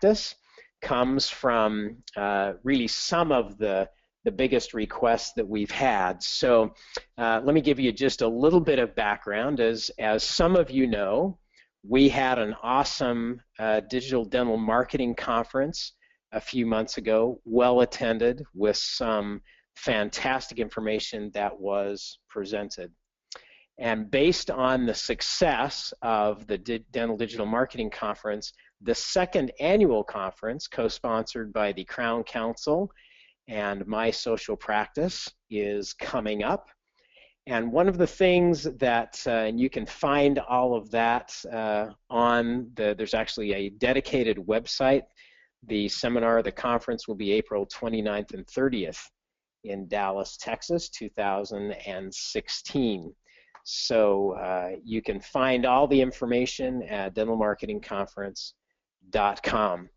practice comes from really some of the biggest requests that we've had. So let me give you just a little bit of background. As some of you know, we had an awesome digital dental marketing conference a few months ago, well attended, with some fantastic information that was presented. And based on the success of the Dental Digital Marketing Conference, the second annual conference, co-sponsored by the Crown Council and My Social Practice, is coming up. And one of the things that, and you can find all of that there's actually a dedicated website. The seminar, the conference will be April 29th and 30th in Dallas, Texas, 2016. So you can find all the information at dentalmarketingconference.com.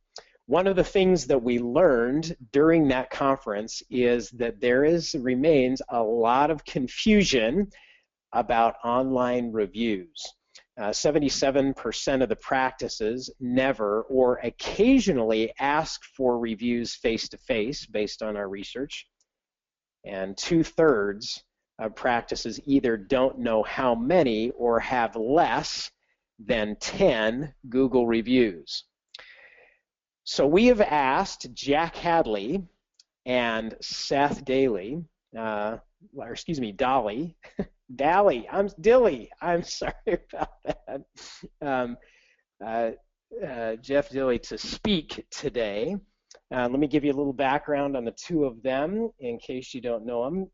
One of the things that we learned during that conference is that there remains a lot of confusion about online reviews. 77% of the practices never or occasionally ask for reviews face-to-face based on our research, and 2/3 of practices either don't know how many or have less than 10 Google reviews. So we have asked Jack Hadley and Seth Daly, Dolly, I'm sorry about that, Jeff Dilly to speak today. Let me give you a little background on the two of them in case you don't know them.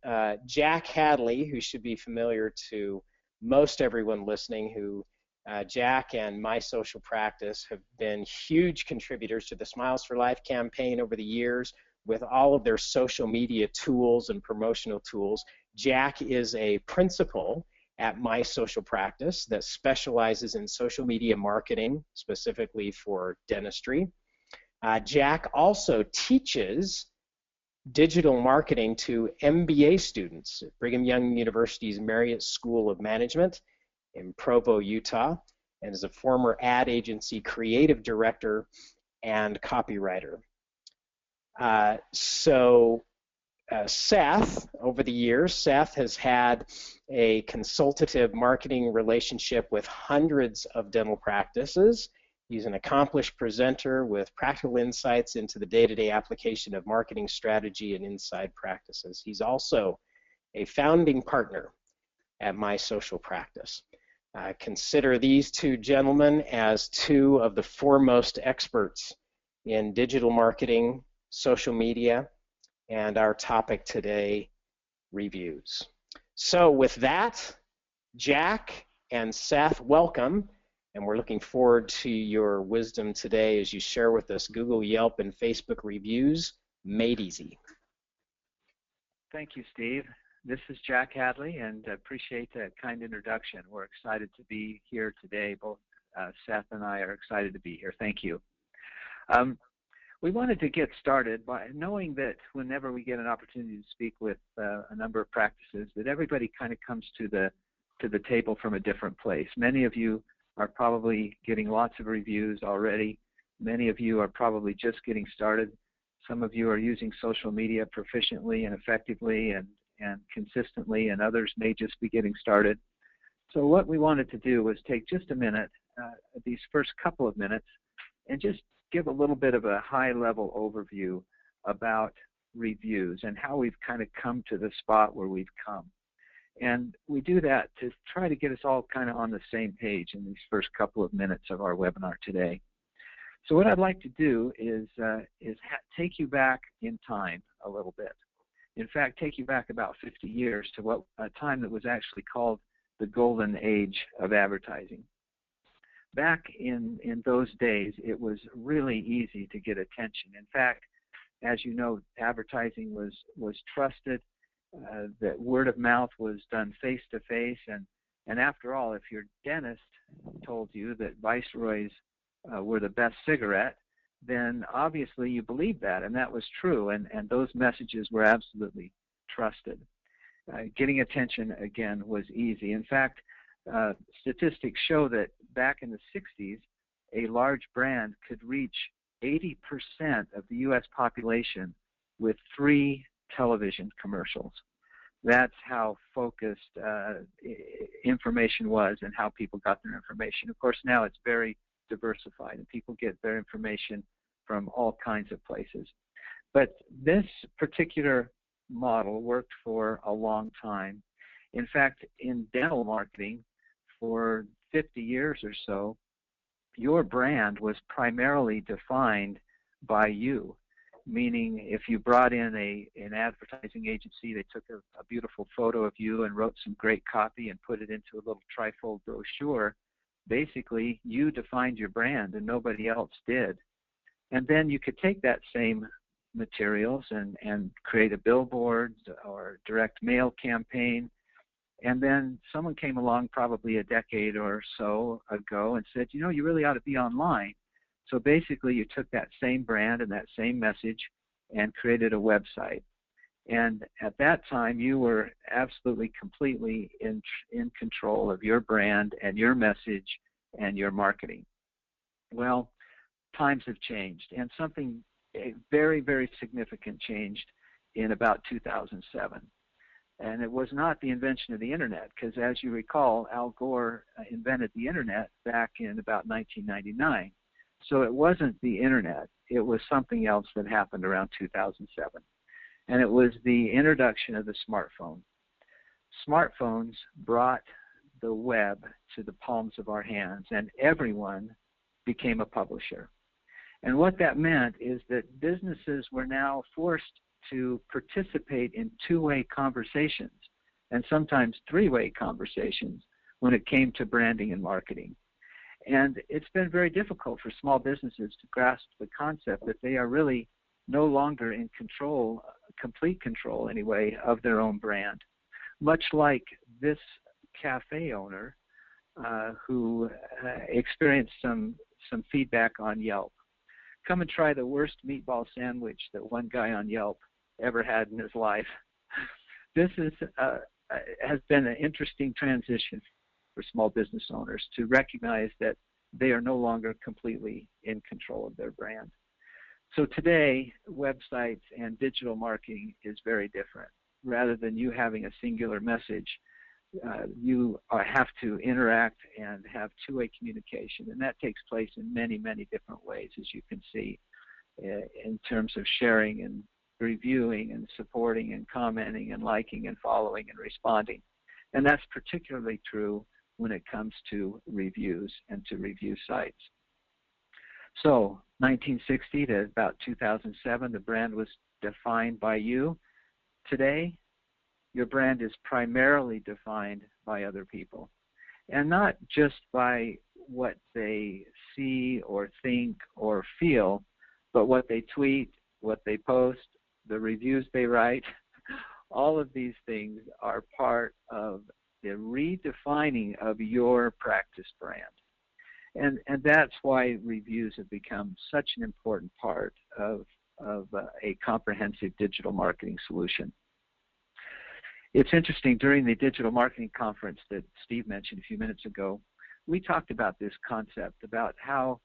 Jack Hadley, who should be familiar to most everyone listening, Jack and My Social Practice have been huge contributors to the Smiles for Life campaign over the years with all of their social media tools and promotional tools. Jack is a principal at My Social Practice that specializes in social media marketing, specifically for dentistry. Jack also teaches digital marketing to MBA students at Brigham Young University's Marriott School of Management in Provo, Utah, and is a former ad agency creative director and copywriter. Seth, over the years, Seth has had a consultative marketing relationship with hundreds of dental practices. He's an accomplished presenter with practical insights into the day-to-day application of marketing strategy and inside practices. He's also a founding partner at My Social Practice. Consider these two gentlemen as two of the foremost experts in digital marketing, social media, and our topic today, reviews. So with that, Jack and Seth, welcome, and we're looking forward to your wisdom today as you share with us Google, Yelp, and Facebook reviews made easy. Thank you, Steve. This is Jack Hadley, and I appreciate that kind introduction. We're excited to be here today. Both Seth and I are excited to be here. Thank you. We wanted to get started by knowing that whenever we get an opportunity to speak with a number of practices, that everybody kind of comes to the table from a different place. Many of you are probably getting lots of reviews already. Many of you are probably just getting started. Some of you are using social media proficiently and effectively and consistently, and others may just be getting started. So what we wanted to do was take just a minute, these first couple of minutes, and just give a little bit of a high-level overview about reviews and how we've kind of come to the spot where we've come. And we do that to try to get us all kind of on the same page in these first couple of minutes of our webinar today. So what I'd like to do is take you back in time a little bit. In fact, take you back about 50 years to a time that was actually called the golden age of advertising. Back in those days, it was really easy to get attention. In fact, as you know, advertising was trusted. That word of mouth was done face to face, and after all, if your dentist told you that Viceroys were the best cigarette, then obviously you believed that, and that was true, and those messages were absolutely trusted. Getting attention, again, was easy. In fact, statistics show that back in the 60s, a large brand could reach 80% of the U.S. population with 3 television commercials. That's how focused information was and how people got their information. Of course, now it's very diversified and people get their information from all kinds of places. But this particular model worked for a long time. In fact, in dental marketing, for 50 years or so, your brand was primarily defined by you. Meaning, if you brought in an advertising agency, they took a beautiful photo of you and wrote some great copy and put it into a little trifold brochure. Basically, you defined your brand and nobody else did. And then you could take that same materials and create a billboard or direct mail campaign. And then someone came along probably a decade or so ago and said, you know, you really ought to be online. So basically, you took that same brand and that same message and created a website. And at that time, you were absolutely, completely in control of your brand and your message and your marketing. Well, times have changed, and something very, very significant changed in about 2007. And it was not the invention of the Internet, because as you recall, Al Gore invented the Internet back in about 1999. So it wasn't the Internet. It was something else that happened around 2007. And it was the introduction of the smartphone. Smartphones brought the web to the palms of our hands, and everyone became a publisher. And what that meant is that businesses were now forced to participate in two-way conversations, and sometimes three-way conversations when it came to branding and marketing. And it's been very difficult for small businesses to grasp the concept that they are really no longer in control, complete control anyway, of their own brand. Much like this cafe owner who experienced some feedback on Yelp. Come and try the worst meatball sandwich that one guy on Yelp ever had in his life. This has been an interesting transition for small business owners to recognize that they are no longer completely in control of their brand. So today, websites and digital marketing is very different. Rather than you having a singular message, you have to interact and have two-way communication, and that takes place in many, many different ways, as you can see, in terms of sharing and reviewing and supporting and commenting and liking and following and responding. And that's particularly true when it comes to reviews and to review sites. So 1960 to about 2007, the brand was defined by you. Today, your brand is primarily defined by other people, and not just by what they see or think or feel, but what they tweet, what they post, the reviews they write. All of these things are part of the redefining of your practice brand. And that's why reviews have become such an important part of a comprehensive digital marketing solution. It's interesting, during the digital marketing conference that Steve mentioned a few minutes ago, we talked about this concept, about how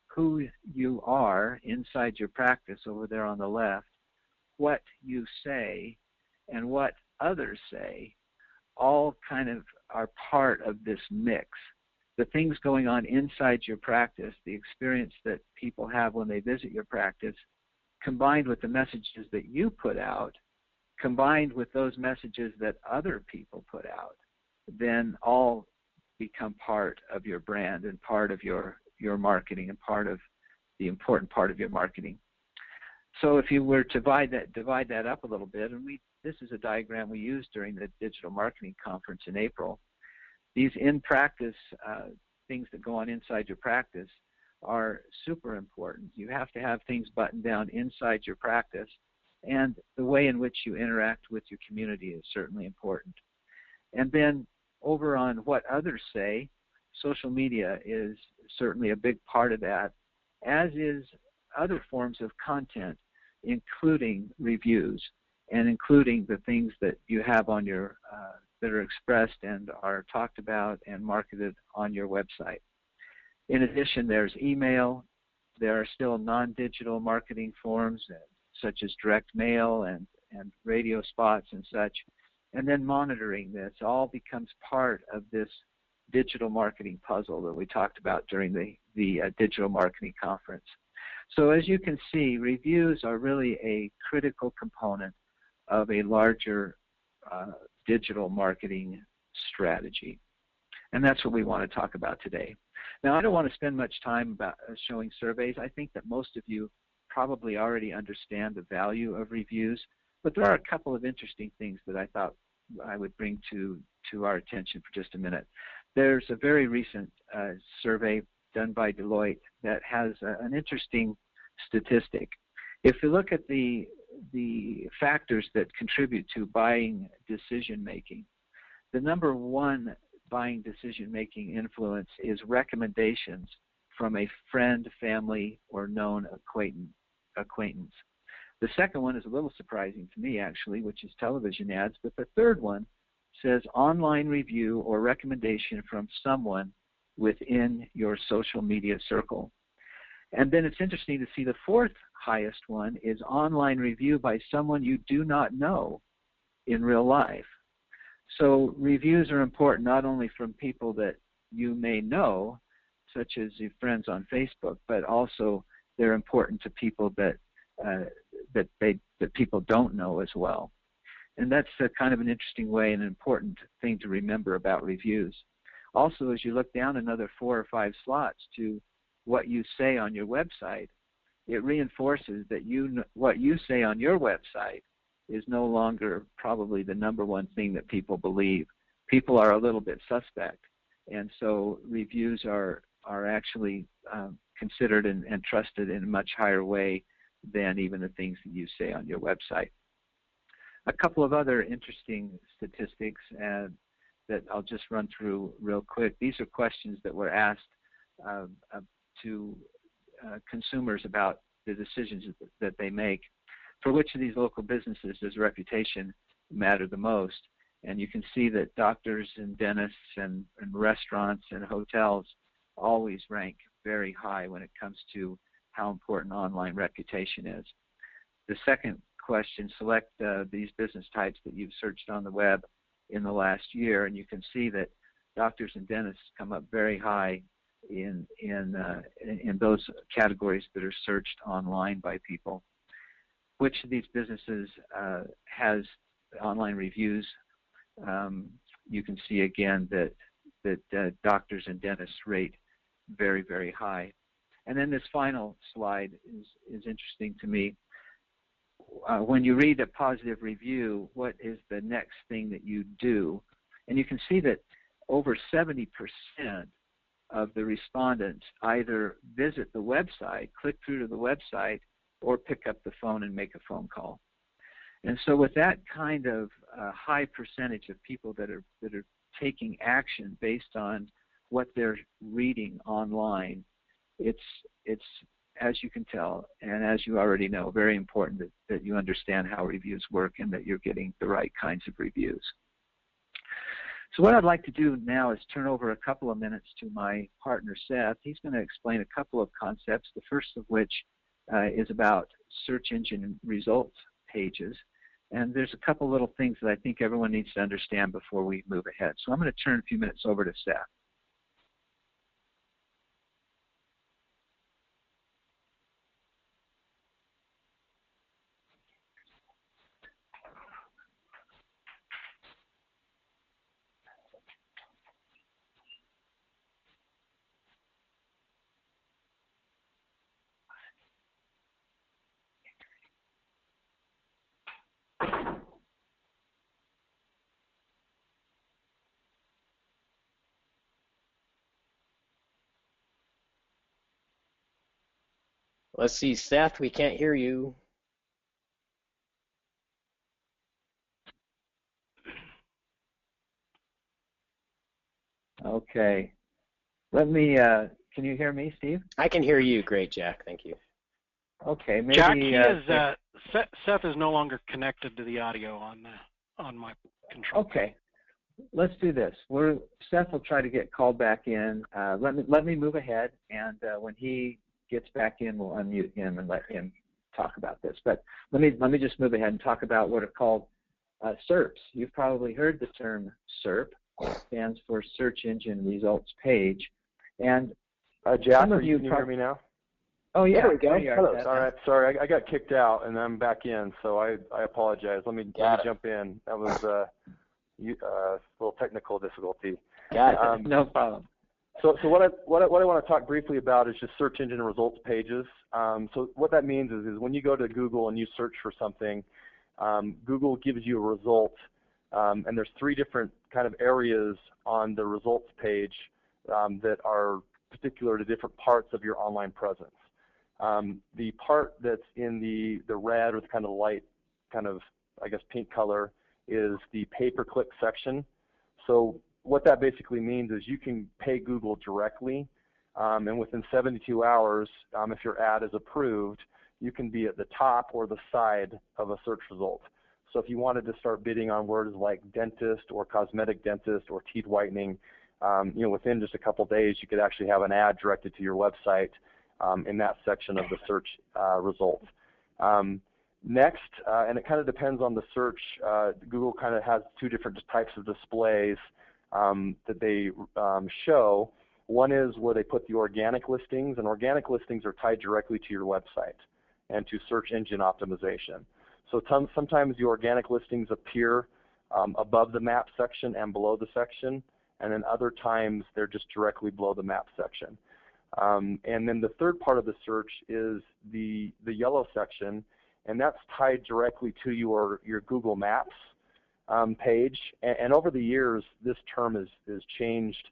who you are inside your practice over there on the left, what you say, and what others say, all kind of are part of this mix. The things going on inside your practice, the experience that people have when they visit your practice, combined with the messages that you put out, combined with those messages that other people put out, then all become part of your brand and part of your marketing and part of the important part of your marketing. So if you were to divide that up a little bit, and this is a diagram we used during the digital marketing conference in April. These in-practice things that go on inside your practice are super important. You have to have things buttoned down inside your practice, and the way in which you interact with your community is certainly important. And then over on what others say, social media is certainly a big part of that, as is other forms of content, including reviews and including the things that you have on your that are expressed and are talked about and marketed on your website. In addition, there's email, There are still non-digital marketing forms such as direct mail and radio spots and such. And then monitoring this all becomes part of this digital marketing puzzle that we talked about during the digital marketing conference. So as you can see, reviews are really a critical component of a larger digital marketing strategy. And that's what we want to talk about today. Now, I don't want to spend much time about showing surveys. I think that most of you probably already understand the value of reviews, but there are a couple of interesting things that I thought I would bring to our attention for just a minute. There's a very recent survey done by Deloitte that has an interesting statistic. If you look at the factors that contribute to buying decision making, the number one buying decision making influence is recommendations from a friend, family, or known acquaintance. The second one is a little surprising to me, actually, which is television ads, but the third one says online review or recommendation from someone within your social media circle. And then it's interesting to see the fourth highest one is online review by someone you do not know in real life. So reviews are important not only from people that you may know, such as your friends on Facebook, but also they're important to people that people don't know as well. And that's kind of an interesting way and an important thing to remember about reviews. Also, as you look down another 4 or 5 slots to what you say on your website, it reinforces that what you say on your website is no longer probably the number one thing that people believe. People are a little bit suspect, and so reviews are actually considered and trusted in a much higher way than even the things that you say on your website. A couple of other interesting statistics that I'll just run through real quick. These are questions that were asked to consumers about the decisions that they make. For which of these local businesses does reputation matter the most? And you can see that doctors and dentists and restaurants and hotels always rank very high when it comes to how important online reputation is. The second question, select these business types that you've searched on the web in the last year, and you can see that doctors and dentists come up very high in those categories that are searched online by people. Which of these businesses has online reviews? You can see again that doctors and dentists rate very, very high. And then this final slide is interesting to me. When you read a positive review, what is the next thing that you do? And you can see that over 70% of the respondents either visit the website, click through to the website, or pick up the phone and make a phone call. And so with that kind of high percentage of people that are taking action based on what they're reading online, it's as you can tell, and as you already know, very important that you understand how reviews work and that you're getting the right kinds of reviews. So what I'd like to do now is turn over a couple of minutes to my partner, Seth. He's going to explain a couple of concepts, the first of which is about search engine results pages. And there's a couple little things that I think everyone needs to understand before we move ahead. So I'm going to turn a few minutes over to Seth. Let's see, Seth, we can't hear you. Okay. Let me, can you hear me, Steve? I can hear you. Great, Jack. Thank you. Okay, maybe. Jack, Seth is no longer connected to the audio on my control. Okay. Let's do this. Seth will try to get called back in. Let me move ahead, and when he gets back in, we'll unmute him and let him talk about this. But let me just move ahead and talk about what are called SERPs. You've probably heard the term SERP. It stands for Search Engine Results Page. And Jack, can you hear me now? Oh, yeah. There we go. Hello. All right. Sorry, I got kicked out, and I'm back in, so I apologize. Let me jump in. That was a little technical difficulty. Got it. No problem. So what I want to talk briefly about is just search engine results pages. So what that means is when you go to Google and you search for something, Google gives you a result, and there's 3 different kind of areas on the results page that are particular to different parts of your online presence. The part that's in the red or the kind of light, kind of, I guess, pink color is the pay-per-click section. So what that basically means is you can pay Google directly, and within 72 hours, if your ad is approved, you can be at the top or the side of a search result. So if you wanted to start bidding on words like dentist or cosmetic dentist or teeth whitening, within just a couple days, you could actually have an ad directed to your website in that section of the search results. Next, and it kind of depends on the search, Google kind of has 2 different types of displays that they show. One is where they put the organic listings, and organic listings are tied directly to your website and to search engine optimization. So sometimes the organic listings appear above the map section and below the section, and then other times they're just directly below the map section. And then the third part of the search is the yellow section, and that's tied directly to your Google Maps page. And over the years, this term is changed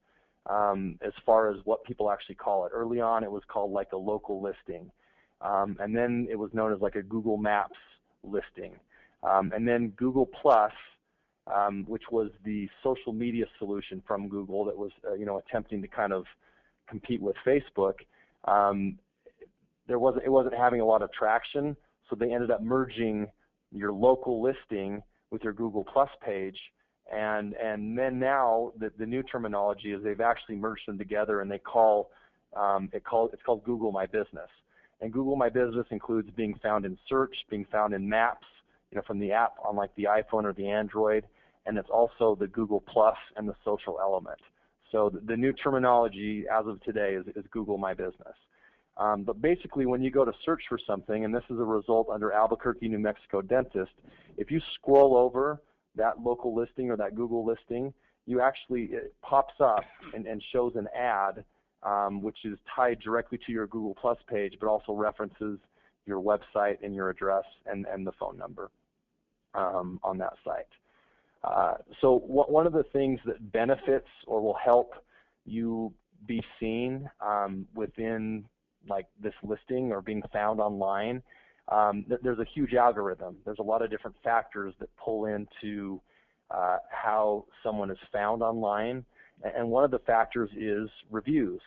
as far as what people actually call it. Early on, it was called like a local listing, and then it was known as like a Google Maps listing, and then Google Plus, which was the social media solution from Google that was attempting to kind of compete with Facebook. It wasn't having a lot of traction, so they ended up merging your local listing with your Google Plus page, and then now the new terminology is they've actually merged them together, and they call it's called Google My Business. And Google My Business includes being found in search, being found in maps, from the app on like the iPhone or the Android, and it's also the Google Plus and the social element. So the new terminology as of today is Google My Business. But basically, when you go to search for something, and this is a result under Albuquerque, New Mexico dentist, if you scroll over that local listing or that Google listing, it pops up and shows an ad, which is tied directly to your Google Plus page, but also references your website and your address and the phone number on that site. So one of the things that benefits or will help you be seen within like this listing or being found online, there's a huge algorithm. There's a lot of different factors that pull into how someone is found online, and one of the factors is reviews.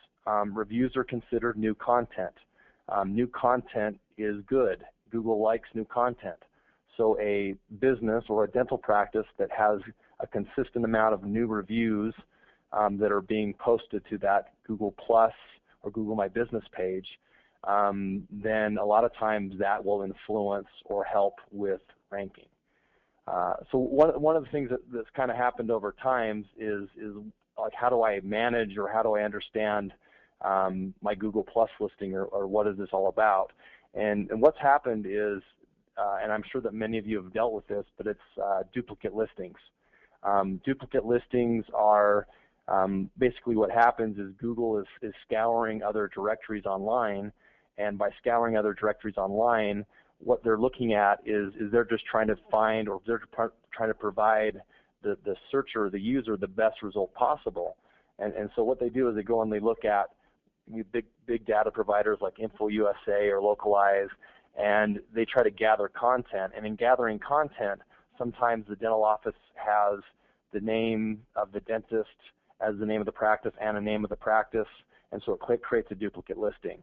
Reviews are considered new content. New content is good. Google likes new content. So a business or a dental practice that has a consistent amount of new reviews that are being posted to that Google Plus or Google My Business page, then a lot of times that will influence or help with ranking. So one of the things that's kind of happened over time is like, how do I manage or how do I understand my Google Plus listing, or what is this all about? And what's happened is, and I'm sure that many of you have dealt with this, but it's duplicate listings. Duplicate listings are basically what happens is Google is scouring other directories online, and by scouring other directories online, what they're looking at is they're just trying to find, or they're trying to provide the searcher, the user, the best result possible. And so what they do is they go and they look at big data providers like InfoUSA or Localize, and they try to gather content. And in gathering content, sometimes the dental office has the name of the dentist as the name of the practice and a name of the practice, and so it creates a duplicate listing.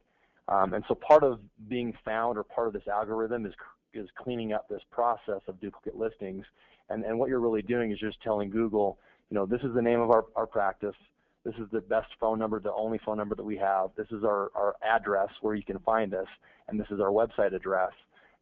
And so part of being found, or part of this algorithm, is cleaning up this process of duplicate listings. And what you're really doing is just telling Google, this is the name of our practice. This is the best phone number, the only phone number that we have. This is our address where you can find us, and this is our website address.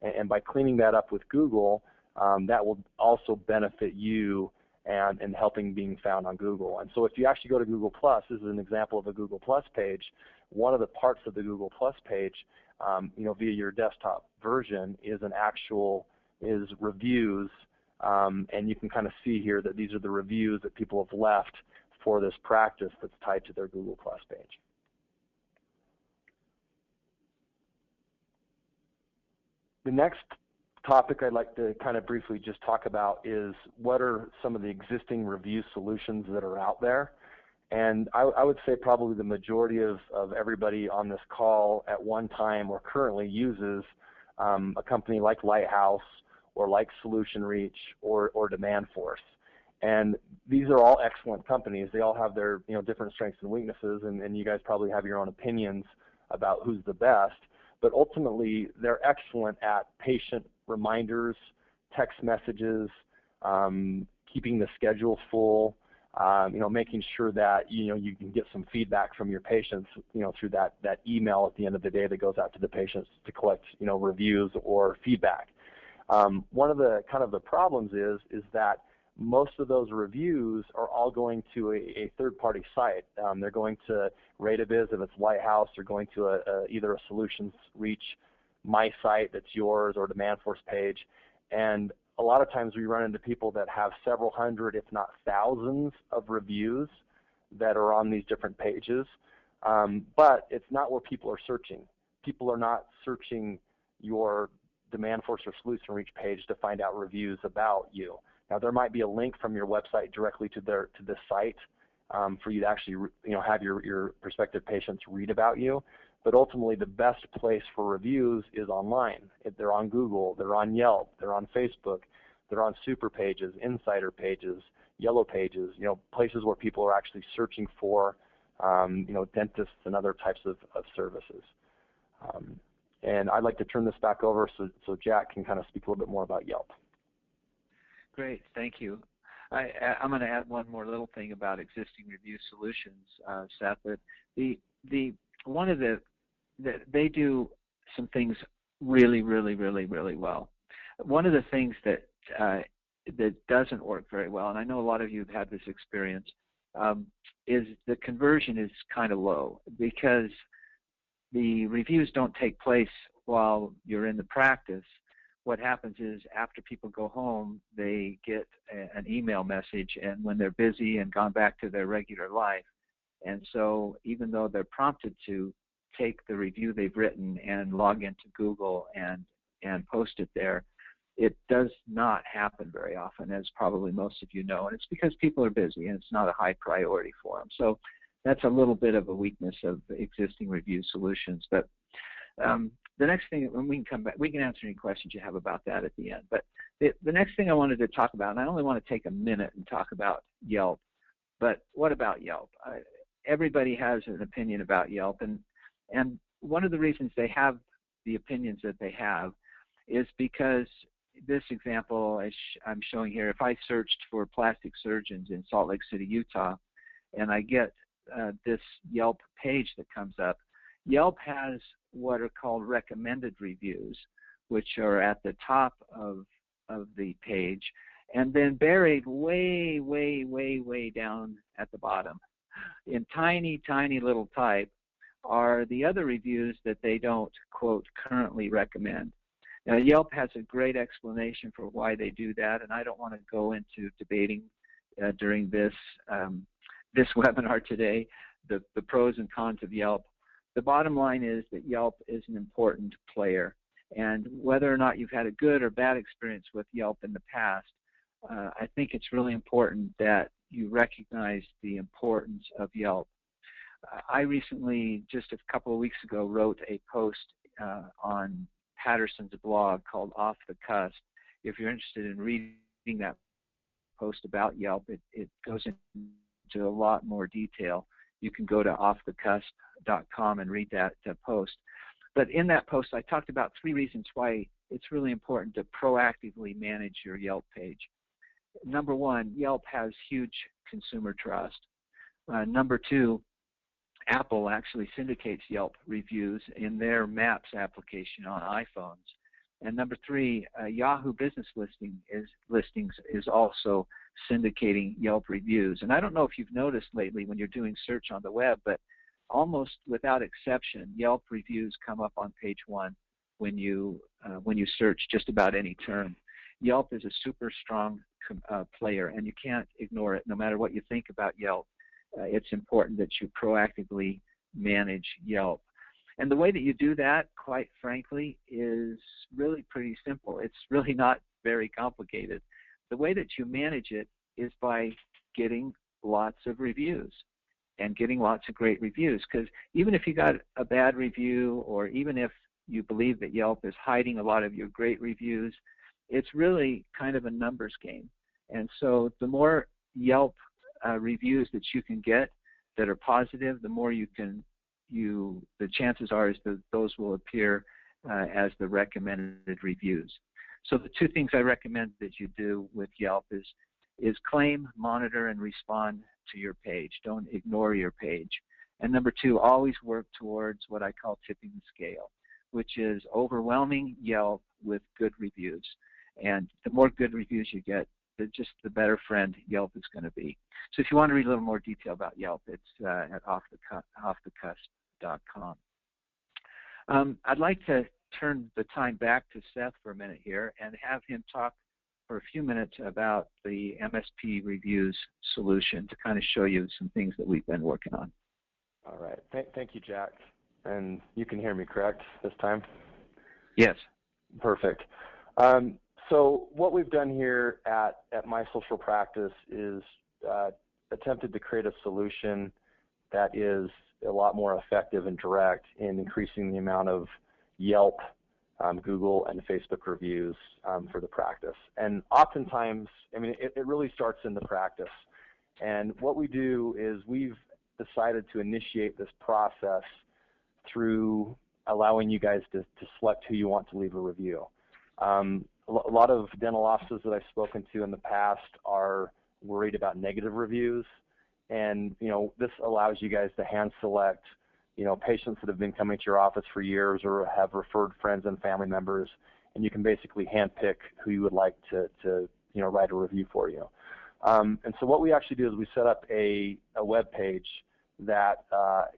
And by cleaning that up with Google, that will also benefit you and helping being found on Google. And so if you actually go to Google+, this is an example of a Google+ page. One of the parts of the Google+ page, via your desktop version is reviews, and you can kind of see here that these are the reviews that people have left for this practice that's tied to their Google+ page. The next topic I'd like to kind of briefly just talk about is what are some of the existing review solutions that are out there. And I would say probably the majority of everybody on this call at one time or currently uses a company like Lighthouse or like Solution Reach or DemandForce. And these are all excellent companies. They all have their different strengths and weaknesses, and you guys probably have your own opinions about who's the best. But ultimately, they're excellent at patient reminders, text messages, keeping the schedule full, making sure that you can get some feedback from your patients, through that email at the end of the day that goes out to the patients to collect reviews or feedback. One of the the problems is that most of those reviews are all going to a third-party site. They're going to Ratabiz if it's Lighthouse, or going to either a Solutions Reach my site that's yours or DemandForce page. And a lot of times we run into people that have several hundred, if not thousands, of reviews that are on these different pages. But it's not where people are searching. People are not searching your DemandForce or Solution Reach page to find out reviews about you. Now, there might be a link from your website directly to this site for you to actually have your prospective patients read about you. But ultimately, the best place for reviews is online. They're on Google, they're on Yelp, they're on Facebook, they're on super pages, insider pages, yellow pages, places where people are actually searching for dentists and other types of services. And I'd like to turn this back over so Jack can kind of speak a little bit more about Yelp. Great, thank you. I'm going to add one more little thing about existing review solutions, Seth. They do some things really, really, really, really well. One of the things that doesn't work very well, and I know a lot of you have had this experience, is the conversion is kind of low because the reviews don't take place while you're in the practice. What happens is after people go home, they get an email message, and when they're busy and gone back to their regular life, and so even though they're prompted to take the review they've written and log into Google and post it there, it does not happen very often, as probably most of you know, and it's because people are busy and it's not a high priority for them. So that's a little bit of a weakness of existing review solutions. But the next thing, when we can come back, we can answer any questions you have about that at the end. But the next thing I wanted to talk about, and I only want to take a minute and talk about Yelp, but what about Yelp? Everybody has an opinion about Yelp, and one of the reasons they have the opinions that they have is because this example I'm showing here, if I searched for plastic surgeons in Salt Lake City, Utah, and I get this Yelp page that comes up, Yelp has what are called recommended reviews, which are at the top of the page, and then buried way, way, way, way down at the bottom in tiny, tiny little type are the other reviews that they don't, quote, currently recommend. Now, Yelp has a great explanation for why they do that, and I don't want to go into debating during this webinar today the pros and cons of Yelp. The bottom line is that Yelp is an important player, and whether or not you've had a good or bad experience with Yelp in the past, I think it's really important that you recognize the importance of Yelp. I recently, just a couple of weeks ago, wrote a post on Patterson's blog called Off the Cusp. If you're interested in reading that post about Yelp, it goes into a lot more detail. You can go to offthecusp.com and read that post. But in that post, I talked about 3 reasons why it's really important to proactively manage your Yelp page. Number 1, Yelp has huge consumer trust. Number two, Apple actually syndicates Yelp reviews in their Maps application on iPhones. And number three, Yahoo Business Listings is also syndicating Yelp reviews. And I don't know if you've noticed lately when you're doing search on the web, but almost without exception, Yelp reviews come up on page one when you search just about any term. Yelp is a super strong player, and you can't ignore it. No matter what you think about Yelp, it's important that you proactively manage Yelp. And the way that you do that, quite frankly, is really pretty simple. It's really not very complicated. The way that you manage it is by getting lots of reviews and getting lots of great reviews. Because even if you got a bad review, or even if you believe that Yelp is hiding a lot of your great reviews, it's really kind of a numbers game. And so the more Yelp reviews that you can get that are positive, the more the chances are is that those will appear as the recommended reviews. So the two things I recommend that you do with Yelp is claim, monitor, and respond to your page. Don't ignore your page. And number two, always work towards what I call tipping the scale, which is overwhelming Yelp with good reviews. And the more good reviews you get, just the better friend Yelp is going to be. So if you want to read a little more detail about Yelp, it's at offthecusp.com. I'd like to turn the time back to Seth for a minute here and have him talk for a few minutes about the MSP Reviews solution to kind of show you some things that we've been working on. All right. Thank you, Jack. And you can hear me, correct, this time? Yes. Perfect. So what we've done here at My Social Practice is attempted to create a solution that is a lot more effective and direct in increasing the amount of Yelp, Google, and Facebook reviews for the practice. And oftentimes, I mean, it really starts in the practice. And what we do is we've decided to initiate this process through allowing you guys to select who you want to leave a review. A lot of dental offices that I've spoken to in the past are worried about negative reviews, and this allows you guys to hand select patients that have been coming to your office for years or have referred friends and family members, and you can basically hand pick who you would like to write a review for you. And so what we actually do is we set up a web page that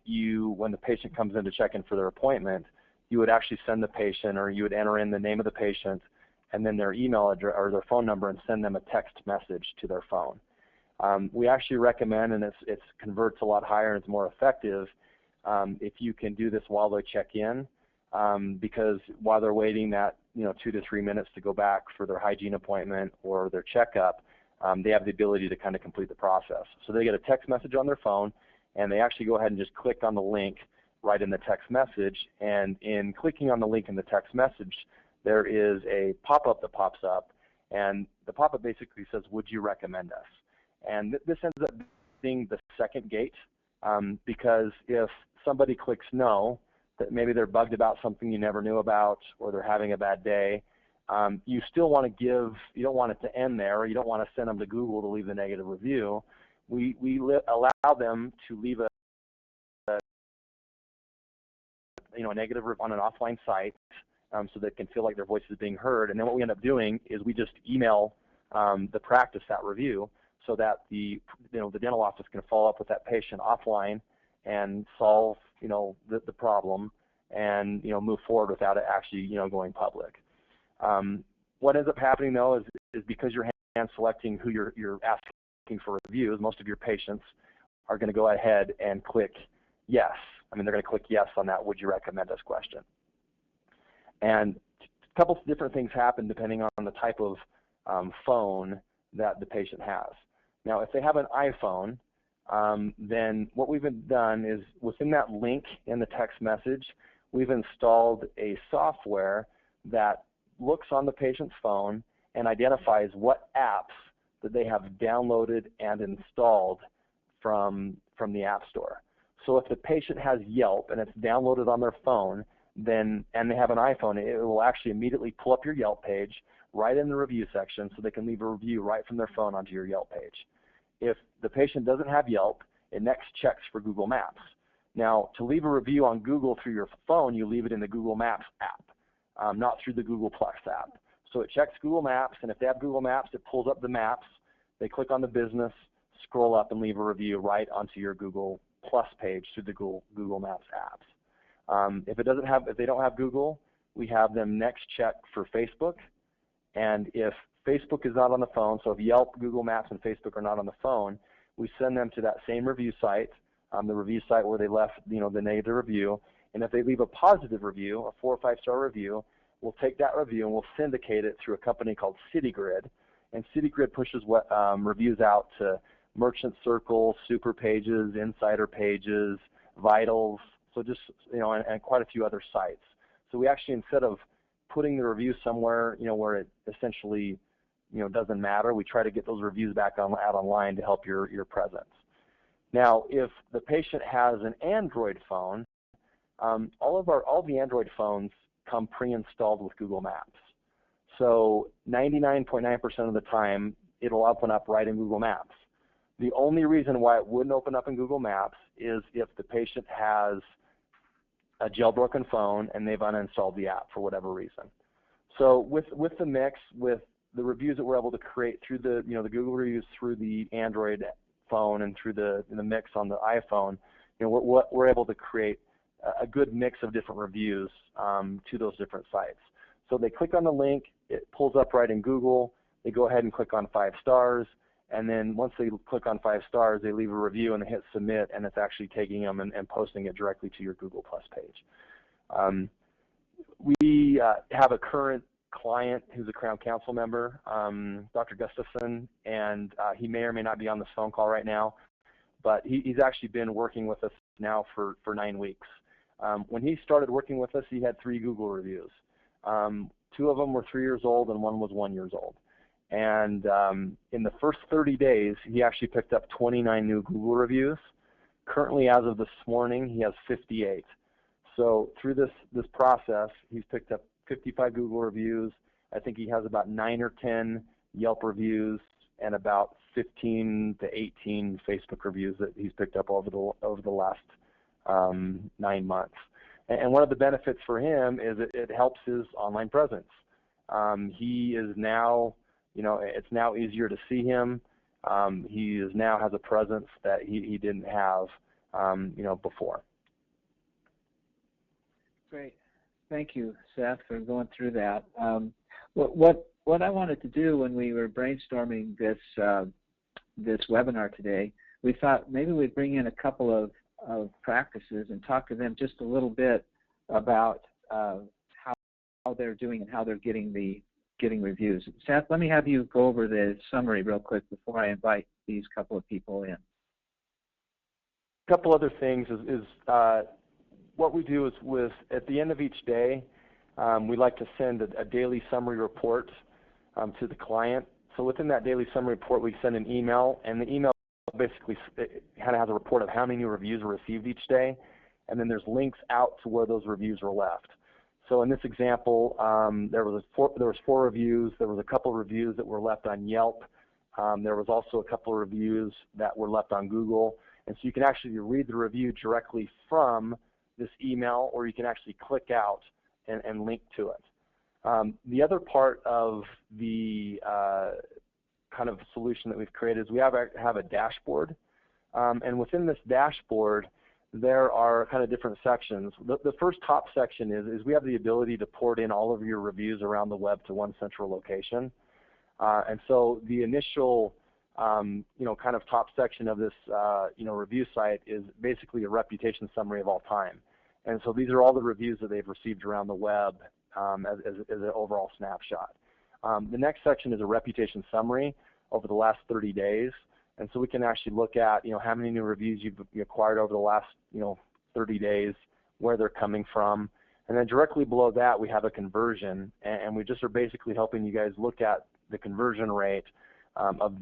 when the patient comes in to check in for their appointment, you would actually send the patient, or you would enter in the name of the patient and then their email address or their phone number and send them a text message to their phone. We actually recommend, and it converts a lot higher and it's more effective, if you can do this while they check in, because while they're waiting that 2 to 3 minutes to go back for their hygiene appointment or their checkup, they have the ability to kind of complete the process. So they get a text message on their phone, and they actually go ahead and just click on the link right in the text message, and in clicking on the link in the text message, there is a pop-up that pops up, and the pop-up basically says, would you recommend us? And this ends up being the second gate, because if somebody clicks no, that maybe they're bugged about something you never knew about, or they're having a bad day, you still want to you don't want it to end there, or you don't want to send them to Google to leave the negative review. We allow them to leave a negative review on an offline site, so they can feel like their voice is being heard. And then what we end up doing is we just email the practice that review, so that the dental office can follow up with that patient offline and solve the problem and move forward without it actually going public. What ends up happening though is because you're hand selecting who you're asking for reviews, most of your patients are going to go ahead and click yes. I mean, they're going to click yes on that would you recommend us question. And a couple of different things happen depending on the type of phone that the patient has. Now, if they have an iPhone, then what we've done is within that link in the text message, we've installed a software that looks on the patient's phone and identifies what apps that they have downloaded and installed from the App Store. So if the patient has Yelp and it's downloaded on their phone, and they have an iPhone, it will actually immediately pull up your Yelp page right in the review section, so they can leave a review right from their phone onto your Yelp page. If the patient doesn't have Yelp it next checks for Google Maps. Now, to leave a review on Google through your phone, you leave it in the Google Maps app, not through the Google Plus app. So it checks Google Maps, and if they have Google Maps, it pulls up the maps. They click on the business, scroll up, and leave a review right onto your Google Plus page through the Google Maps apps. If they don't have Google, we have them next check for Facebook. And if Facebook is not on the phone, so if Yelp, Google Maps, and Facebook are not on the phone, we send them to that same review site, the review site where they left, the negative review. And if they leave a positive review, a 4 or 5 star review, we'll take that review and we'll syndicate it through a company called CityGrid. And CityGrid pushes reviews out to Merchant Circle, Super Pages, Insider Pages, Vitals, so just, and quite a few other sites. So we actually, instead of putting the review somewhere, where it essentially, doesn't matter, we try to get those reviews back out online to help your presence. Now, if the patient has an Android phone, all the Android phones come pre-installed with Google Maps. So 99.9% of the time, it'll open up right in Google Maps. The only reason why it wouldn't open up in Google Maps is if the patient has a jailbroken phone and they've uninstalled the app for whatever reason. So with the mix, with the reviews that we're able to create through the the Google reviews through the Android phone and through the mix on the iPhone, we're able to create a good mix of different reviews to those different sites. So they click on the link, it pulls up right in Google, they go ahead and click on 5 stars, and then once they click on 5 stars, they leave a review and they hit submit, and it's actually taking them and posting it directly to your Google Plus page. We have a current client who's a Crown Council member, Dr. Gustafson, and he may or may not be on this phone call right now, but he's actually been working with us now for 9 weeks. When he started working with us, he had 3 Google reviews. 2 of them were 3 years old and 1 was 1 year old. And in the first 30 days, he actually picked up 29 new Google reviews. Currently, as of this morning, he has 58. So through this process, he's picked up 55 Google reviews. I think he has about 9 or 10 Yelp reviews and about 15 to 18 Facebook reviews that he's picked up over the last 9 months. And one of the benefits for him is it helps his online presence. He is now, it's now easier to see him. He now has a presence that he didn't have, before. Great. Thank you, Seth, for going through that. What I wanted to do when we were brainstorming this webinar today, we thought maybe we'd bring in a couple of practices and talk to them just a little bit about how they're doing and how they're getting reviews. Seth, let me have you go over the summary real quick before I invite these couple of people in. A couple other things is what we do is at the end of each day, we like to send a daily summary report to the client. So within that daily summary report, we send an email, and the email basically kind of has a report of how many new reviews were received each day, and then there's links out to where those reviews were left. So in this example, there was 4 reviews. There was a couple of reviews that were left on Yelp. There was also a couple of reviews that were left on Google. And so you can actually read the review directly from this email, or you can actually click out and link to it. The other part of the kind of solution that we've created is we have a dashboard. And within this dashboard, there are kind of different sections. The first top section is we have the ability to port in all of your reviews around the web to one central location. And so the initial kind of top section of this review site is basically a reputation summary of all time. And so these are all the reviews that they've received around the web as an overall snapshot. The next section is a reputation summary over the last 30 days. And so we can actually look at, how many new reviews you've acquired over the last, 30 days, where they're coming from. And then directly below that, we have a conversion. And we just are basically helping you guys look at the conversion rate of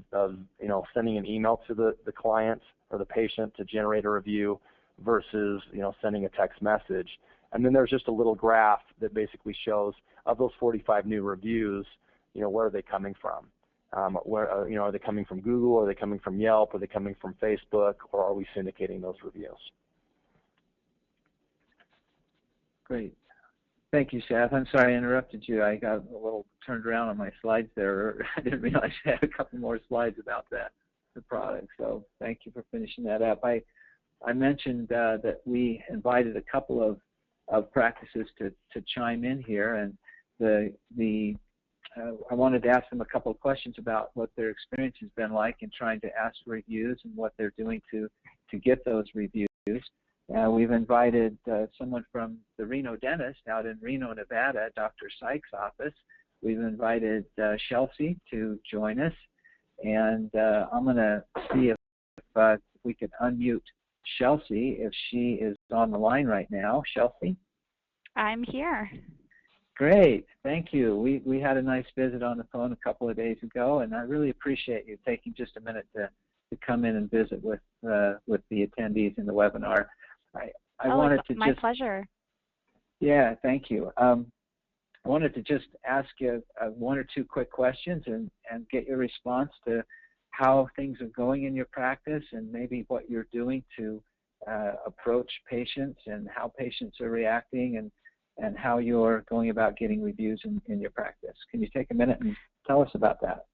sending an email to the client or the patient to generate a review versus, sending a text message. And then there's just a little graph that basically shows of those 45 new reviews, where are they coming from. Where, are they coming from Google? Are they coming from Yelp? Are they coming from Facebook? Or are we syndicating those reviews? Great. Thank you, Seth. I'm sorry I interrupted you. I got a little turned around on my slides there. I didn't realize I had a couple more slides about the product. So thank you for finishing that up. I mentioned that we invited a couple of practices to chime in here, and I wanted to ask them a couple of questions about what their experience has been like in trying to ask for reviews and what they're doing to get those reviews. We've invited someone from the Reno dentist out in Reno, Nevada, at Dr. Sykes' office. We've invited Chelsea to join us, and I'm going to see if we could unmute Chelsea if she is on the line right now. Chelsea? I'm here. Great, thank you. We had a nice visit on the phone a couple of days ago, and I really appreciate you taking just a minute to come in and visit with the attendees in the webinar. I wanted to my pleasure. Yeah, thank you. I wanted to just ask you one or two quick questions and get your response to how things are going in your practice and maybe what you're doing to approach patients and how patients are reacting and how you're going about getting reviews in your practice. Can you take a minute and tell us about that?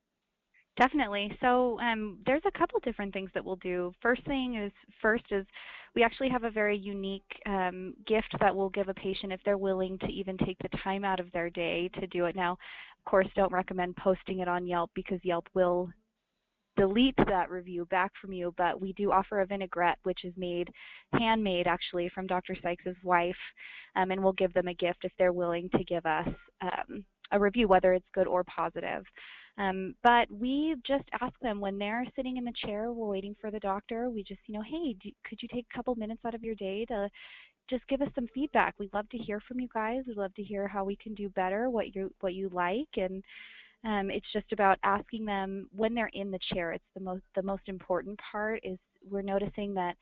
Definitely. So there's a couple different things that we'll do. First is we actually have a very unique gift that we'll give a patient if they're willing to even take the time out of their day to do it. Now, of course, don't recommend posting it on Yelp because Yelp will delete that review back from you, but we do offer a vinaigrette, which is handmade actually from Dr. Sykes' wife, and we'll give them a gift if they're willing to give us a review, whether it's good or positive. But we just ask them when they're sitting in the chair, we're waiting for the doctor, we just, hey, could you take a couple minutes out of your day to just give us some feedback? We'd love to hear from you guys. We'd love to hear how we can do better, what you like, and it's just about asking them when they're in the chair. It's the most important part. Is we're noticing that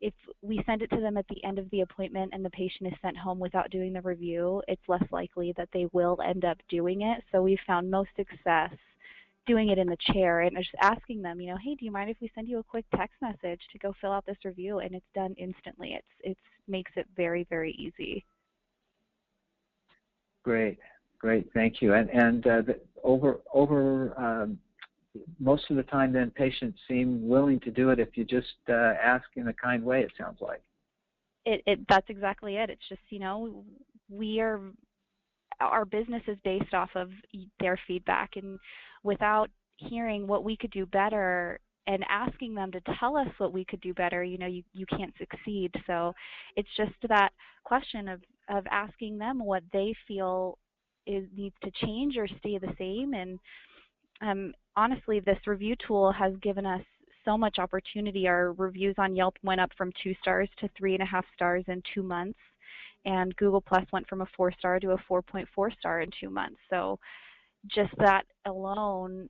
if we send it to them at the end of the appointment and the patient is sent home without doing the review, it's less likely that they will end up doing it. So we've found most success doing it in the chair and just asking them, hey, do you mind if we send you a quick text message to go fill out this review? And it's done instantly. It makes it very, very easy. Great, thank you. And most of the time, then patients seem willing to do it if you just ask in a kind way. It sounds like. That's exactly it. It's just our business is based off of their feedback, and without hearing what we could do better and asking them to tell us what we could do better, you can't succeed. So it's just that question of asking them what they feel needs to change or stay the same. And honestly, this review tool has given us so much opportunity. Our reviews on Yelp went up from 2 stars to 3.5 stars in 2 months. And Google Plus went from a 4-star to a 4.4 star in 2 months. So just that alone,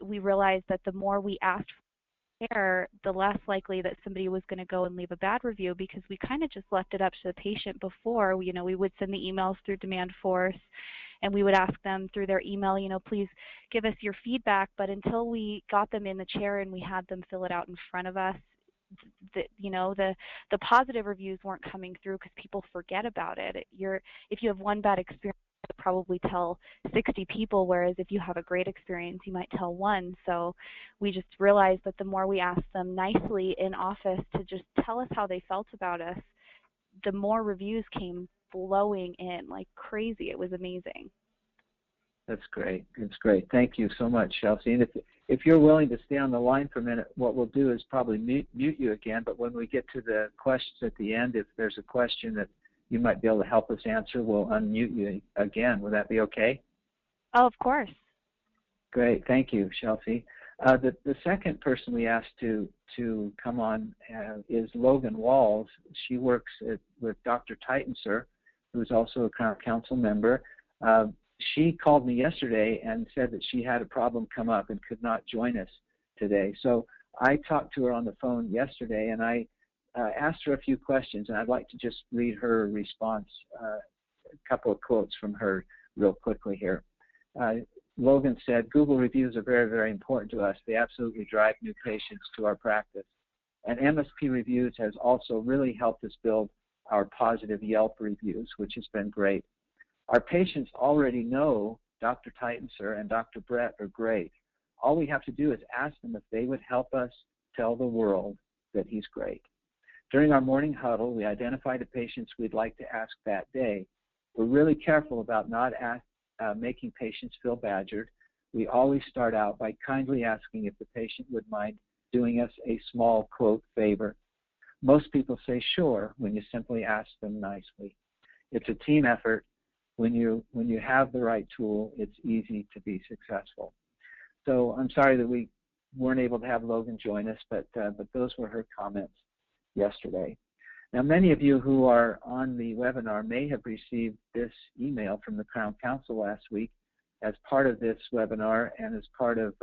we realized that the more we asked for care, the less likely that somebody was going to go and leave a bad review, because we kind of just left it up to the patient before. We would send the emails through Demand Force, and we would ask them through their email, please give us your feedback. But until we got them in the chair and we had them fill it out in front of us, the positive reviews weren't coming through because people forget about it. If you have one bad experience, you'll probably tell 60 people, whereas if you have a great experience, you might tell 1. So we just realized that the more we asked them nicely in office to just tell us how they felt about us, the more reviews came flowing in like crazy. It was amazing. That's great. That's great. Thank you so much, Chelsea. And if you're willing to stay on the line for a minute, what we'll do is probably mute you again. But when we get to the questions at the end, if there's a question that you might be able to help us answer, we'll unmute you again. Would that be okay? Oh, of course. Great. Thank you, Chelsea. The second person we asked to come on is Logan Walls. She works with Dr. Titenser, who's also a council member. She called me yesterday and said that she had a problem come up and could not join us today. So I talked to her on the phone yesterday, and I asked her a few questions, and I'd like to just read her response, a couple of quotes from her real quickly here. Logan said, Google reviews are very, very important to us. They absolutely drive new patients to our practice. And MSP Reviews has also really helped us build our positive Yelp reviews, which has been great. Our patients already know Dr. Titensir and Dr. Brett are great. All we have to do is ask them if they would help us tell the world that he's great. During our morning huddle, we identify the patients we'd like to ask that day. We're really careful about not making patients feel badgered. We always start out by kindly asking if the patient would mind doing us a small, quote, favor. Most people say sure when you simply ask them nicely. It's a team effort. When you have the right tool, it's easy to be successful. So I'm sorry that we weren't able to have Logan join us, but those were her comments yesterday. Now, many of you who are on the webinar may have received this email from the Crown Council last week as part of this webinar and as part of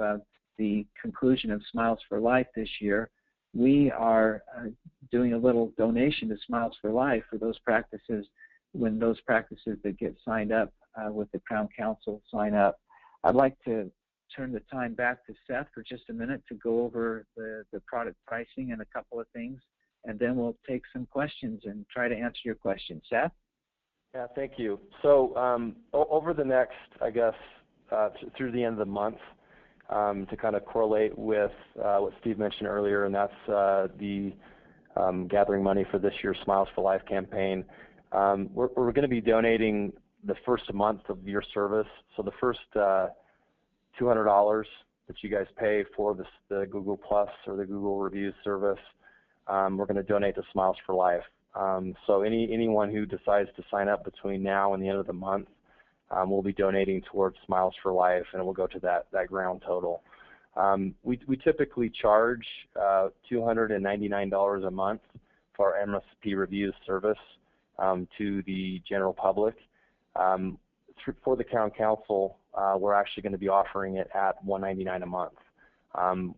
the conclusion of Smiles for Life this year. We are doing a little donation to Smiles for Life for those practices when those practices that get signed up with the Crown Council sign up. I'd like to turn the time back to Seth for just a minute to go over the product pricing and a couple of things, and then we'll take some questions and try to answer your questions. Seth? Yeah, thank you. So over the next, I guess, through the end of the month, to kind of correlate with what Steve mentioned earlier, and that's the gathering money for this year's Smiles for Life campaign, we're going to be donating the first month of your service. So the first $200 that you guys pay for the Google Plus or the Google Reviews service, we're going to donate to Smiles for Life. So anyone who decides to sign up between now and the end of the month, we'll be donating towards Smiles for Life, and it will go to that ground total. We typically charge $299 a month for our MSP Reviews service to the general public. For the Crown Council, we're actually going to be offering it at $199 a month.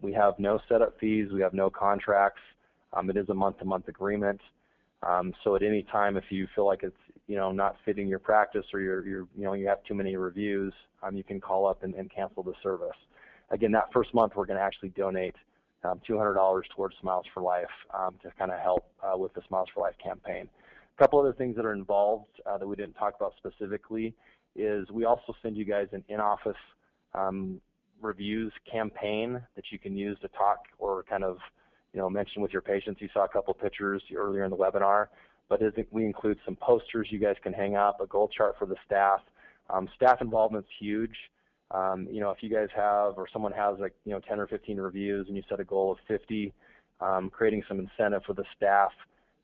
We have no setup fees. We have no contracts. It is a month-to-month agreement. So at any time, if you feel like it's not fitting your practice or you have too many reviews, you can call up and cancel the service. Again, that first month we're going to actually donate $200 towards Smiles for Life to kind of help with the Smiles for Life campaign. A couple other things that are involved that we didn't talk about specifically is we also send you guys an in-office reviews campaign that you can use to talk or kind of mention with your patients. You saw a couple pictures earlier in the webinar, but we include some posters you guys can hang up, a goal chart for the staff. Staff involvement's huge. If you guys have or someone has 10 or 15 reviews and you set a goal of 50, creating some incentive for the staff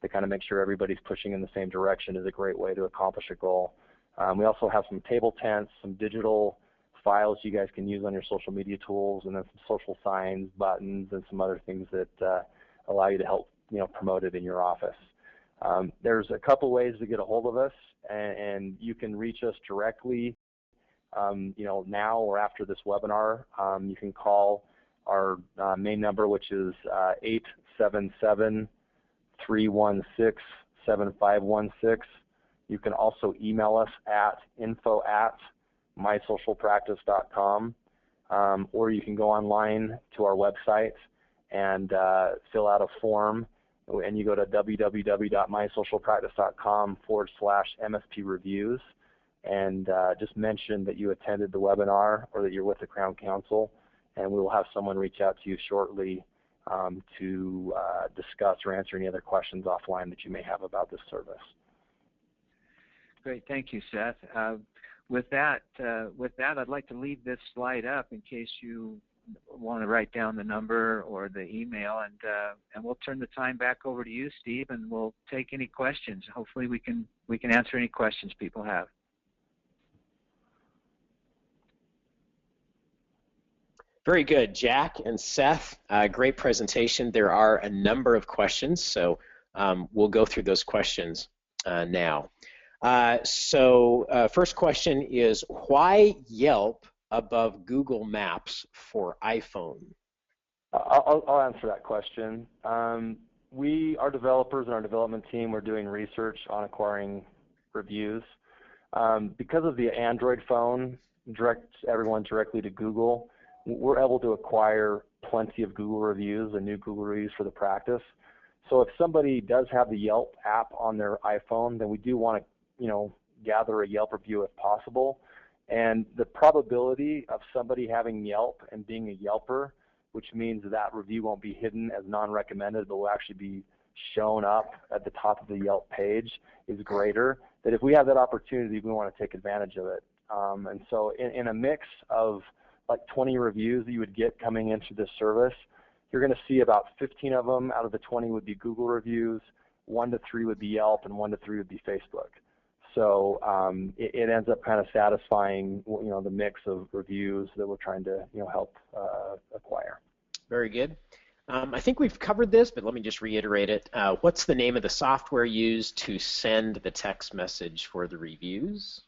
to kind of make sure everybody's pushing in the same direction is a great way to accomplish a goal. We also have some table tents, some digital files you guys can use on your social media tools, and then some social signs, buttons, and some other things that allow you to help promote it in your office. There's a couple ways to get a hold of us, and you can reach us directly now or after this webinar. You can call our main number, which is 877-316-7516. You can also email us at info@mysocialpractice.com, or you can go online to our website and fill out a form, and you go to www.mysocialpractice.com/MSP Reviews, and just mention that you attended the webinar or that you're with the Crown Council, and we will have someone reach out to you shortly to discuss or answer any other questions offline that you may have about this service. Great, thank you, Seth. With that, I'd like to leave this slide up in case you want to write down the number or the email, and we'll turn the time back over to you, Steve, and we'll take any questions. Hopefully, we can answer any questions people have. Very good, Jack and Seth. Great presentation. There are a number of questions, so we'll go through those questions now. First question is, why Yelp above Google Maps for iPhone? I'll answer that question. Our developers and our development team are doing research on acquiring reviews. Because of the Android phone direct everyone directly to Google, we're able to acquire plenty of Google reviews and new Google reviews for the practice. So if somebody does have the Yelp app on their iPhone, then we do want to, gather a Yelp review if possible. And the probability of somebody having Yelp and being a Yelper, which means that review won't be hidden as non-recommended, but will actually be shown up at the top of the Yelp page, is greater. That if we have that opportunity, we want to take advantage of it. And so in a mix of like 20 reviews that you would get coming into this service, you're going to see about 15 of them out of the 20 would be Google reviews, 1 to 3 would be Yelp, and 1 to 3 would be Facebook. So it ends up kind of satisfying, the mix of reviews that we're trying to, help acquire. Very good. I think we've covered this, but let me just reiterate it. What's the name of the software used to send the text message for the reviews?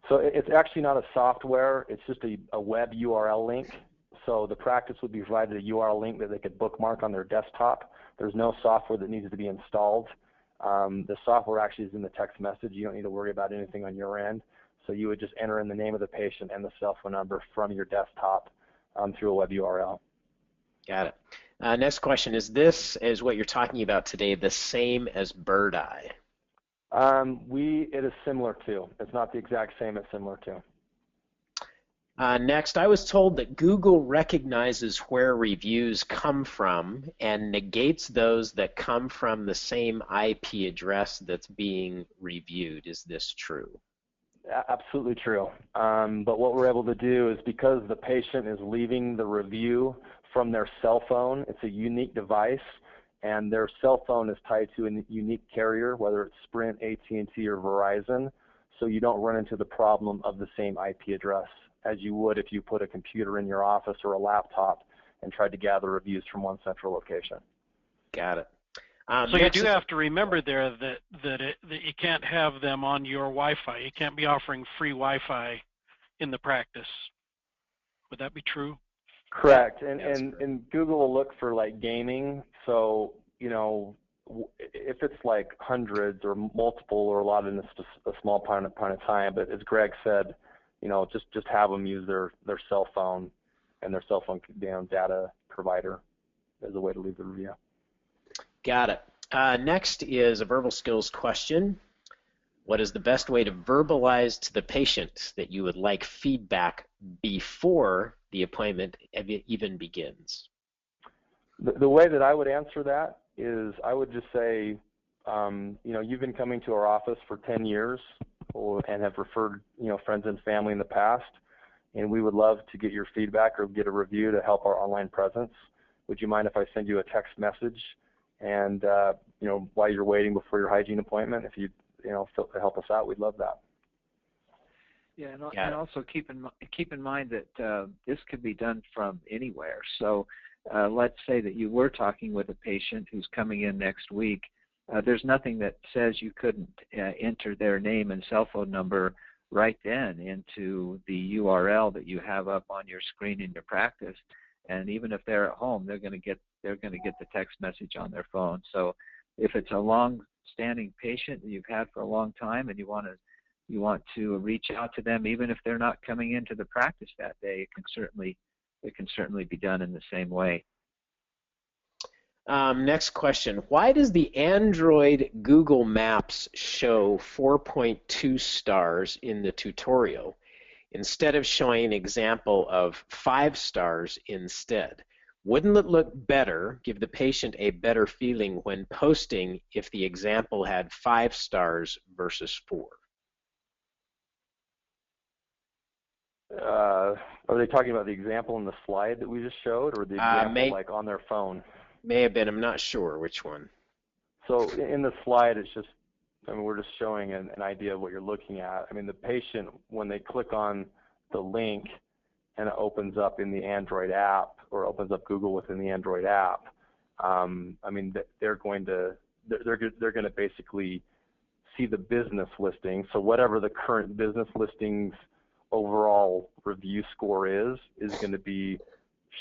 So it's actually not a software. It's just a web URL link. So the practice would be provided a URL link that they could bookmark on their desktop. There's no software that needs to be installed. The software actually is in the text message. You don't need to worry about anything on your end. So you would just enter in the name of the patient and the cell phone number from your desktop through a web URL. Got it. Next question, is what you're talking about today the same as Bird Eye? It is similar to. It's not the exact same, it's similar to. Next, I was told that Google recognizes where reviews come from and negates those that come from the same IP address that's being reviewed. Is this true? Absolutely true. But what we're able to do is, because the patient is leaving the review from their cell phone, it's a unique device, and their cell phone is tied to a unique carrier, whether it's Sprint, AT&T, or Verizon, so you don't run into the problem of the same IP address as you would if you put a computer in your office or a laptop and tried to gather reviews from one central location. Got it. So you do have to remember there that you can't have them on your Wi-Fi. You can't be offering free Wi-Fi in the practice. Would that be true? Correct. And Google will look for like gaming. So, if it's like hundreds or multiple or a lot in a small point of time, but as Greg said, just have them use their cell phone and their cell phone data provider as a way to leave the review. Got it. Next is a verbal skills question. What is the best way to verbalize to the patient that you would like feedback before the appointment even begins? The way that I would answer that is I would just say, you've been coming to our office for 10 years and have referred, friends and family in the past, and we would love to get your feedback or get a review to help our online presence. Would you mind if I send you a text message? And, while you're waiting before your hygiene appointment, if you, help us out, we'd love that. Yeah, and also keep in mind that this could be done from anywhere. So let's say that you were talking with a patient who's coming in next week. There's nothing that says you couldn't enter their name and cell phone number right then into the URL that you have up on your screen in your practice. And even if they're at home, they're going to get the text message on their phone. So if it's a long-standing patient that you've had for a long time and you want to reach out to them, even if they're not coming into the practice that day, it can certainly be done in the same way. Next question. Why does the Android Google Maps show 4.2 stars in the tutorial instead of showing an example of 5 stars instead? Wouldn't it look better, give the patient a better feeling when posting if the example had 5 stars versus 4? Are they talking about the example in the slide that we just showed, or the example like on their phone? May have been. I'm not sure which one. So in the slide, it's just, we're just showing an idea of what you're looking at. The patient, when they click on the link and it opens up in the Android app or opens up Google within the Android app, they're going to basically see the business listing. So whatever the current business listings overall review score is going to be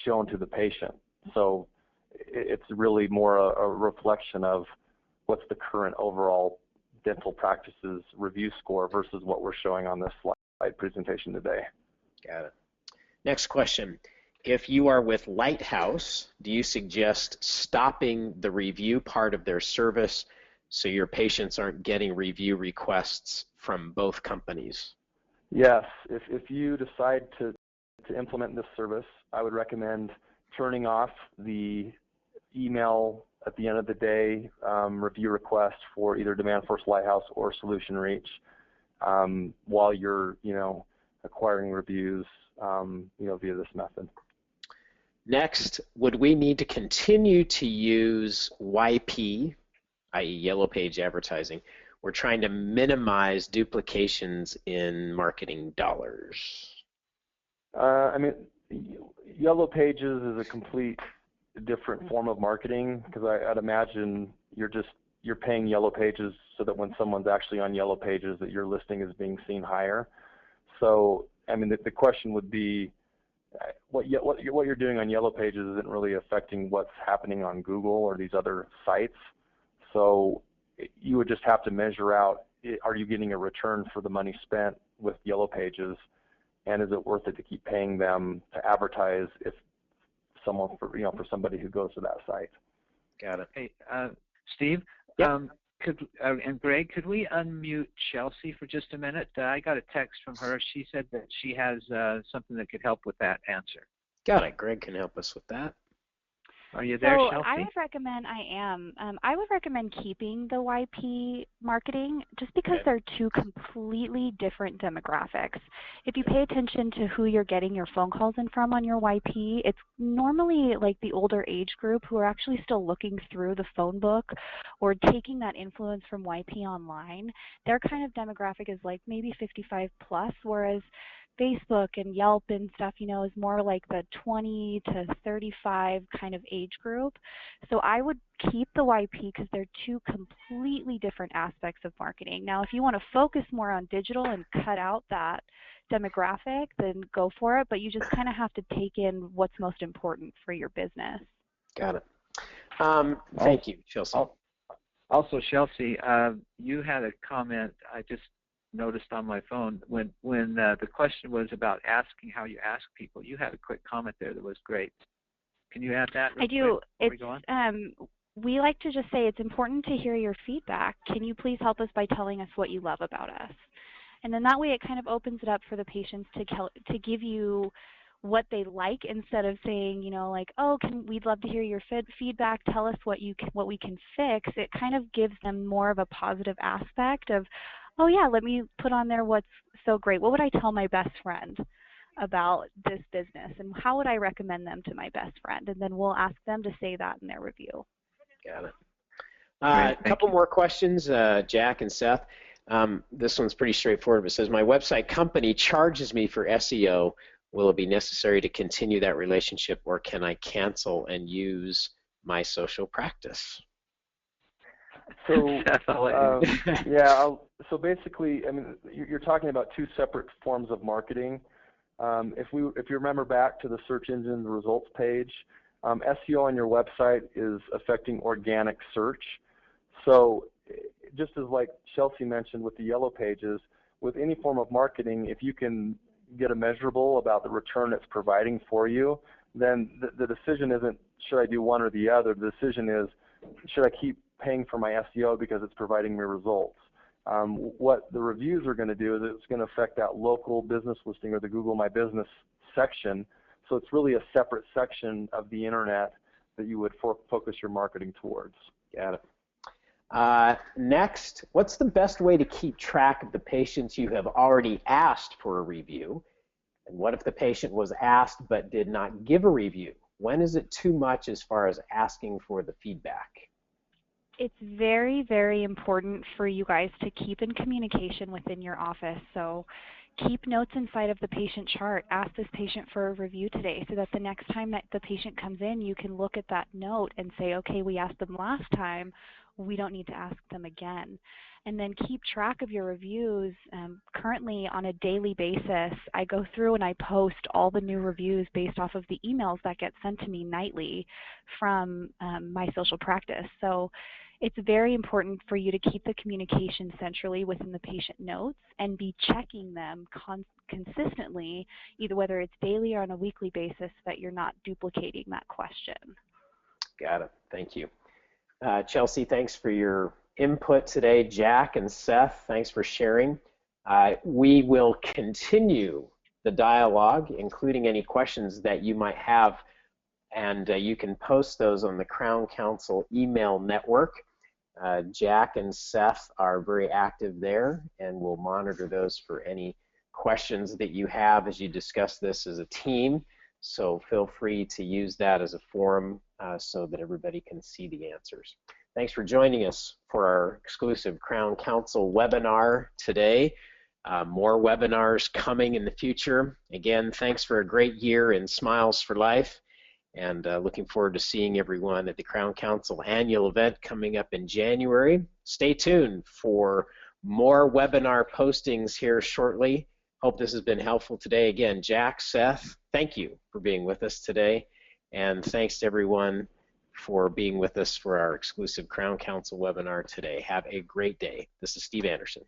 shown to the patient. So it's really more a reflection of what's the current overall dental practice's review score versus what we're showing on this slide presentation today. Got it. Next question. If you are with Lighthouse, do you suggest stopping the review part of their service so your patients aren't getting review requests from both companies? Yes, if you decide to implement this service, I would recommend turning off the email at the end of the day review request for either DemandForce Lighthouse or Solution Reach while you're, acquiring reviews, via this method. Next, would we need to continue to use YP, i.e. Yellow Page advertising? We're trying to minimize duplications in marketing dollars. Yellow Pages is a complete different form of marketing because I'd imagine you're paying Yellow Pages so that when someone's actually on Yellow Pages that your listing is being seen higher. So, the question would be, what you're doing on Yellow Pages isn't really affecting what's happening on Google or these other sites. So you would just have to measure out, are you getting a return for the money spent with Yellow Pages, and is it worth it to keep paying them to advertise if someone for somebody who goes to that site? Got it. Hey, Steve. Yep. And Greg, could we unmute Chelsea for just a minute? I got a text from her. She said that she has something that could help with that answer. Got it. Greg can help us with that. Are you there, So Chelsea? I would recommend keeping the YP marketing just because they're two completely different demographics. If you pay attention to who you're getting your phone calls in from on your YP, it's normally like the older age group who are actually still looking through the phone book or taking that influence from YP online. Their kind of demographic is like maybe 55 plus, whereas Facebook and Yelp and stuff, is more like the 20 to 35 kind of age group. So I would keep the YP because they're two completely different aspects of marketing. Now, if you want to focus more on digital and cut out that demographic, then go for it, but you just kind of have to take in what's most important for your business. Got it. Thank you, Chelsea. Also, Chelsea, you had a comment I just noticed on my phone when the question was about asking how you ask people. You had a quick comment there that was great. Can you add that? I do. It's we like to just say it's important to hear your feedback. Can you please help us by telling us what you love about us? And then that way it kind of opens it up for the patients to give you what they like instead of saying, like, oh, we'd love to hear your feedback. Tell us what we can fix. It kind of gives them more of a positive aspect of, oh yeah, let me put on there what's so great. What would I tell my best friend about this business, and how would I recommend them to my best friend? And then we'll ask them to say that in their review. Got it. A couple more questions, Jack and Seth. This one's pretty straightforward. It says, my website company charges me for SEO. Will it be necessary to continue that relationship, or can I cancel and use my social practice? So, so basically, you're talking about two separate forms of marketing. If you remember back to the search engine results page, SEO on your website is affecting organic search. So just as like Chelsea mentioned with the Yellow Pages, with any form of marketing, if you can get a measurable about the return it's providing for you, then the decision isn't should I do one or the other. The decision is should I keep paying for my SEO because it's providing me results. What the reviews are going to do is it's going to affect that local business listing or the Google My Business section. So it's really a separate section of the internet that you would focus your marketing towards. Got it. Next, what's the best way to keep track of the patients you have already asked for a review? And what if the patient was asked but did not give a review? When is it too much as far as asking for the feedback? It's very, very important for you guys to keep in communication within your office. So keep notes inside of the patient chart. Ask this patient for a review today so that the next time that the patient comes in, you can look at that note and say, okay, we asked them last time. We don't need to ask them again. And then keep track of your reviews. Currently, on a daily basis, I go through and I post all the new reviews based off of the emails that get sent to me nightly from my social practice. So It's very important for you to keep the communication centrally within the patient notes and be checking them consistently, either whether it's daily or on a weekly basis, so that you're not duplicating that question. Got it. Thank you. Chelsea, thanks for your input today. Jack and Seth, thanks for sharing. We will continue the dialogue, including any questions that you might have, and you can post those on the Crown Council email network. Jack and Seth are very active there, and we'll monitor those for any questions that you have as you discuss this as a team. So feel free to use that as a forum so that everybody can see the answers. Thanks for joining us for our exclusive Crown Council webinar today. More webinars coming in the future. Again, thanks for a great year in Smiles for Life, and looking forward to seeing everyone at the Crown Council annual event coming up in January. Stay tuned for more webinar postings here shortly. Hope this has been helpful today. Again, Jack, Seth, thank you for being with us today, and thanks to everyone for being with us for our exclusive Crown Council webinar today. Have a great day. This is Steve Anderson.